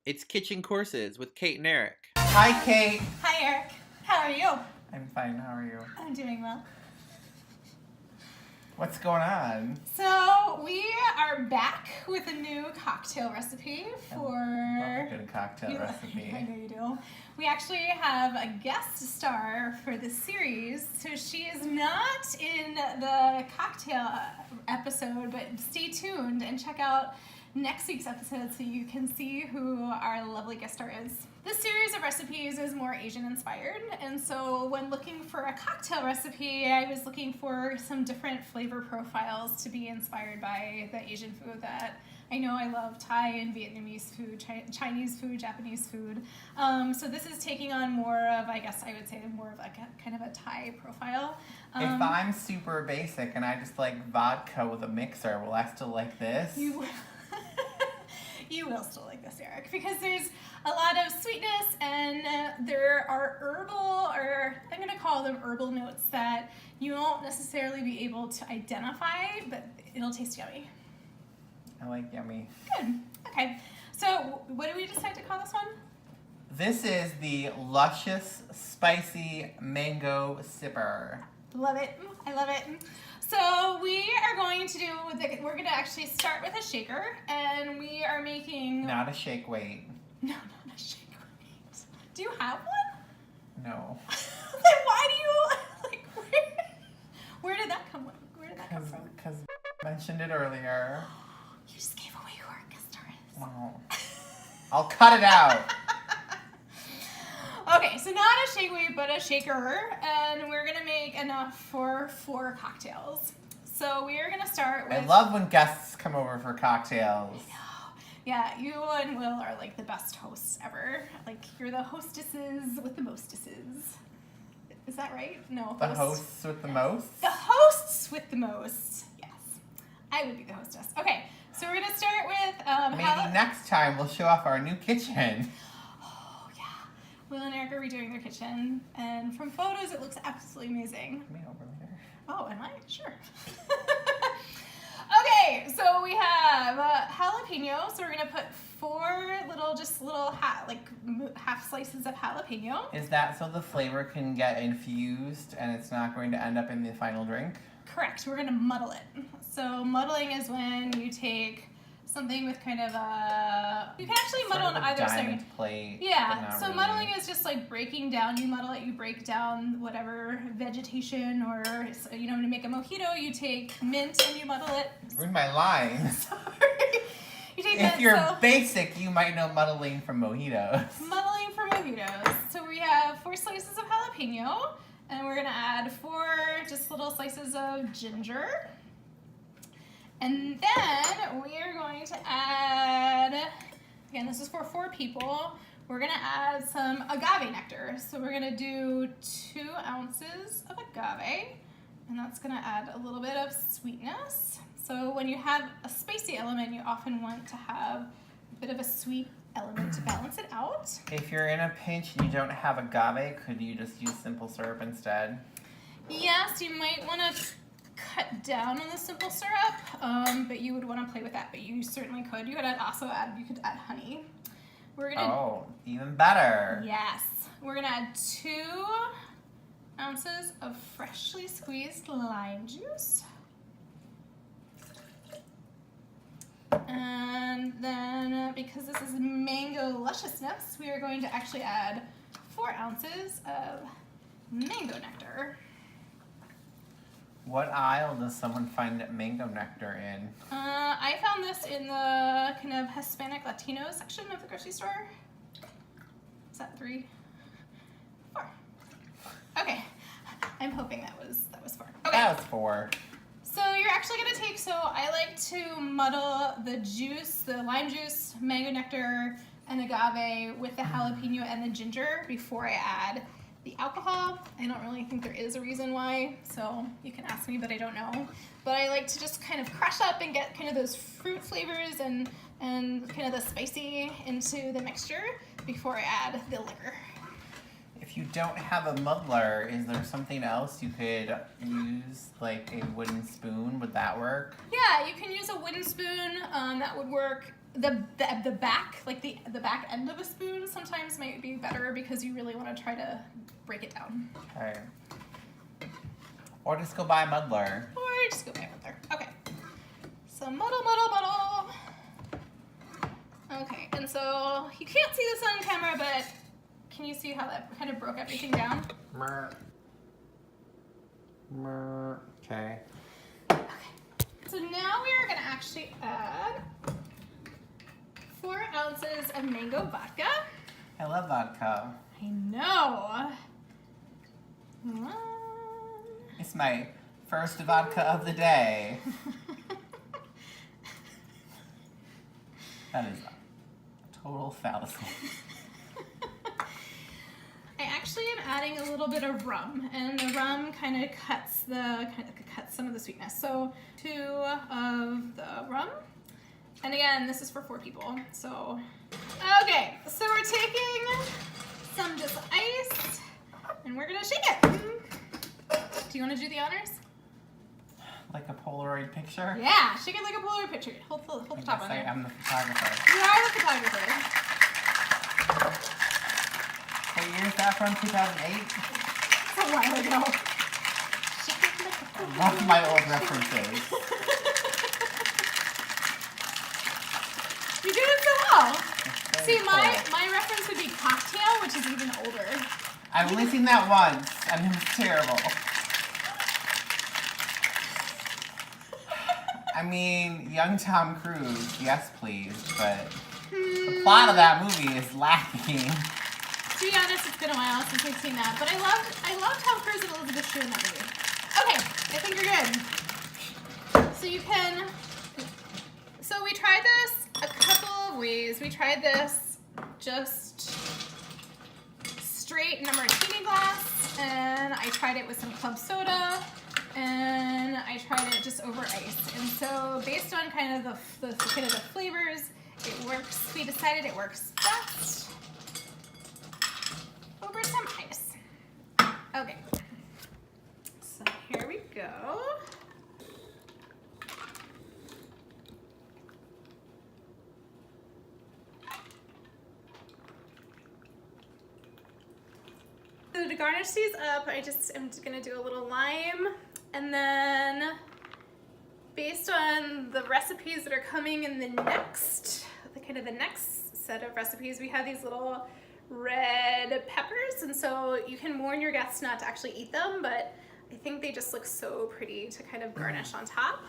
It's Kitchen Courses with Kate and Eric. Hi, Kate. Hi, Eric. How are you? I'm fine. How are you? I'm doing well. What's going on? So, we are back with a new cocktail recipe for... I love a good cocktail recipe. I know you do. We actually have a guest star for this series. So, she is not in the cocktail episode, but stay tuned and check out next week's episode so you can see who our lovely guest star is. This series of recipes is more Asian inspired, and so when looking for a cocktail recipe, I was looking for some different flavor profiles to be inspired by the Asian food that I know I love: Thai and Vietnamese food, Chinese food, Japanese food. So this is taking on more of, I guess I would say, more of like a kind of a Thai profile. If I'm super basic and I just like vodka with a mixer, will I still like this? You will still like this, Eric, because there's a lot of sweetness and there are herbal, or I'm going to call them herbal notes that you won't necessarily be able to identify, but it'll taste yummy. I like yummy. Good. Okay. So what do we decide to call this one? This is the Lucious Spicy Mango Sipper. Love it. I love it. So we are going to we're going to actually start with a shaker, and we are making... Not a shake weight. No, not a shake weight. Do you have one? No. Then why do you, like, where did that come from? Because I mentioned it earlier. You just gave away who our guest star is. Wow. I'll cut it out. Okay, so not a shake weight, but a shaker, and we're gonna make enough for 4 cocktails. So we are gonna start with... I love when guests come over for cocktails. I know. Yeah, you and Will are like the best hosts ever. Like, you're the hostesses with the mostesses. Is that right? No. The hosts with the most? The hosts with the most. Yes. I would be the hostess. Okay, so we're gonna start with... Maybe next time we'll show off our new kitchen. Will and Eric are redoing their kitchen, and from photos it looks absolutely amazing. Come over later. Oh, am I? Sure. Okay, so we have jalapeno. So we're gonna put 4 little half slices of jalapeno. Is that so the flavor can get infused and it's not going to end up in the final drink? Correct. We're gonna muddle it. So muddling is when you take something with kind of a... You can actually muddle on either side. Plate. Yeah, so really. muddling is just like breaking down. You muddle it, you break down whatever vegetation, or, you know, to make a mojito, you take mint and you muddle it. Ruined my line. Sorry. You take if you're basic, you might know muddling from mojitos. Muddling for mojitos. So we have 4 slices of jalapeno, and we're gonna add 4 just little slices of ginger. And then we are going to add, again, this is for 4 people, we're going to add some agave nectar. So we're going to do 2 ounces of agave, and that's going to add a little bit of sweetness. So when you have a spicy element, you often want to have a bit of a sweet element to balance it out. If you're in a pinch and you don't have agave, could you just use simple syrup instead? Yes, you might want to cut down on the simple syrup, but you would want to play with that, but you certainly could. You could add honey. Oh, even better. Yes. We're gonna add 2 ounces of freshly squeezed lime juice. And then, because this is mango lusciousness, we are going to actually add 4 ounces of mango nectar. What aisle does someone find mango nectar in? I found this in the kind of Hispanic Latino section of the grocery store. Is that 3? 4. Okay. I'm hoping that was 4. Okay. That was 4. So you're actually going to take, so I like to muddle the juice, the lime juice, mango nectar, and agave with the jalapeno and the ginger before I add the alcohol. I don't really think there is a reason why, so you can ask me, but I don't know. But I like to just kind of crush up and get kind of those fruit flavors and kind of the spicy into the mixture before I add the liquor. If you don't have a muddler, is there something else you could use, like a wooden spoon? Would that work? Yeah, you can use a wooden spoon. That would work. the back, like the back end of a spoon sometimes might be better because you really want to try to break it down. Okay. Or just go buy a muddler. Or just go buy a muddler. Okay. So muddle, muddle, muddle. Okay, and so you can't see this on camera, but can you see how that kind of broke everything down? Okay. Okay. So now we are going to actually add 4 ounces of mango vodka. I love vodka. I know. It's my first vodka of the day. That is a total fallacy. I actually am adding a little bit of rum, and the rum kind of cuts some of the sweetness. So 2 of the rum, and again, this is for 4 people. So okay, so we're taking some just ice, and we're gonna shake it. Do you want to do the honors? Like a Polaroid picture? Yeah, shake it like a Polaroid picture. Hold the top on there. I'm the photographer. You are the photographer. What year is that from? 2008? It's a while ago. Shake it like a Polaroid. Love my old references. You're doing so well. See, Very my reference would be cocktail, which is even older. I've only seen that once, and it was terrible. I mean, young Tom Cruise, yes please, but the plot of that movie is lacking. To be honest, it's been a while since I've seen that, but I loved Tom Cruise and Elizabeth Shue in that movie. Okay, I think you're good. So we tried this a couple of ways. We tried this just straight in a martini glass, and I tried it with some club soda, and I tried it just over ice. And so based on kind of the flavors, it works. We decided it works best over some ice. Okay. So here we go. So to garnish these up, I just am gonna do a little lime, and then based on the recipes that are coming in the next set of recipes, we have these little red peppers, and so you can warn your guests not to actually eat them, but I think they just look so pretty to kind of garnish on top.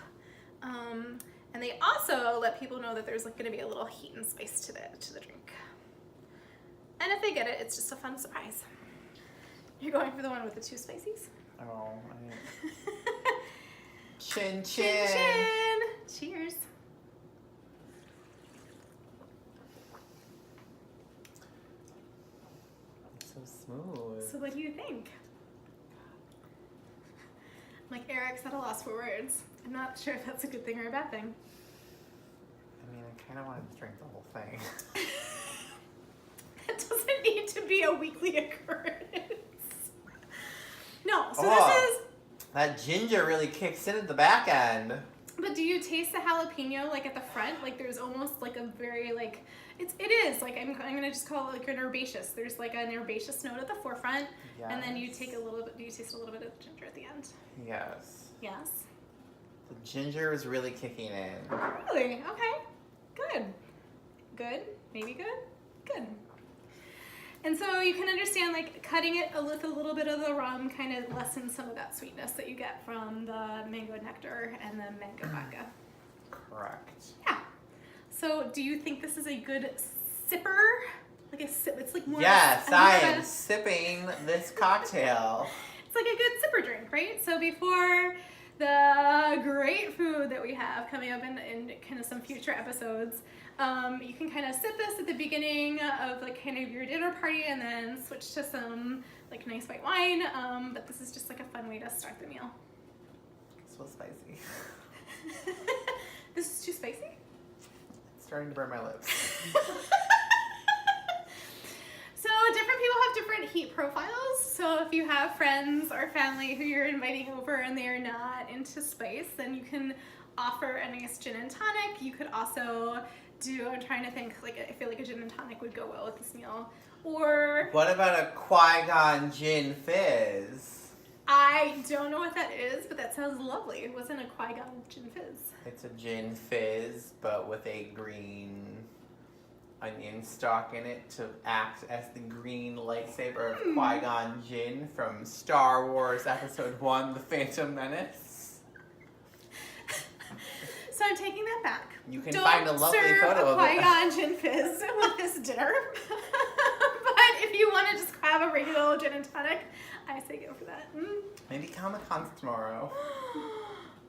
And they also let people know that there's like going to be a little heat and spice to the drink. And if they get it, it's just a fun surprise. You're going for the one with the 2 spices? Oh, Chin chin. Chin chin. Cheers. So smooth. So what do you think? Like Eric's at a loss for words. I'm not sure if that's a good thing or a bad thing. I mean, I kind of wanted to drink the whole thing. That doesn't need to be a weekly occurrence. No, so Oh. this is... That ginger really kicks in at the back end. But do you taste the jalapeno like at the front? Like there's almost like a very like... It is, like I'm going to just call it like an herbaceous. There's like an herbaceous note at the forefront. Yes. And then you take a little bit, do you taste a little bit of ginger at the end? Yes. Yes. The ginger is really kicking in. Really? Okay. Good. Good. Maybe good. Good. And so you can understand like cutting it with a little bit of the rum kind of lessens some of that sweetness that you get from the mango nectar and the mango vodka. Correct. Yeah. So do you think this is a good sipper? Like a sip, it's like more Yes, of a, I am sipping this cocktail. It's like a good sipper drink, right? So before the great food that we have coming up in kind of some future episodes, you can kind of sip this at the beginning of like kind of your dinner party and then switch to some like nice white wine. But this is just like a fun way to start the meal. So spicy. This is too spicy? It's starting to burn my lips. So different people have different heat profiles. So if you have friends or family who you're inviting over and they are not into spice, then you can offer a nice gin and tonic. You could also do. I'm trying to think. Like, I feel like a gin and tonic would go well with this meal. Or What about a Qui-Gon gin fizz? I don't know what that is, but that sounds lovely. What's in a Qui-Gon gin fizz? It's a gin fizz, but with a green onion stalk in it to act as the green lightsaber of Qui-Gon Jinn from Star Wars Episode 1, The Phantom Menace. So I'm taking that back. You can Don't find a lovely serve photo a of it. Qui-Gon gin fizz with this dinner. But if you want to just have a regular old gin and tonic, I say go for that. Maybe Comic-Con's tomorrow.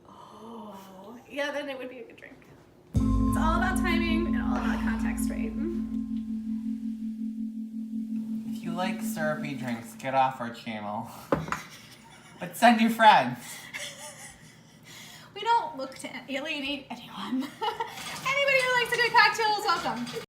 Oh, yeah, then it would be a good drink. It's all about timing and all about context, right? If you like syrupy drinks, get off our channel. But send your friends. We don't look to alienate anyone. Anybody who likes a good cocktail is welcome.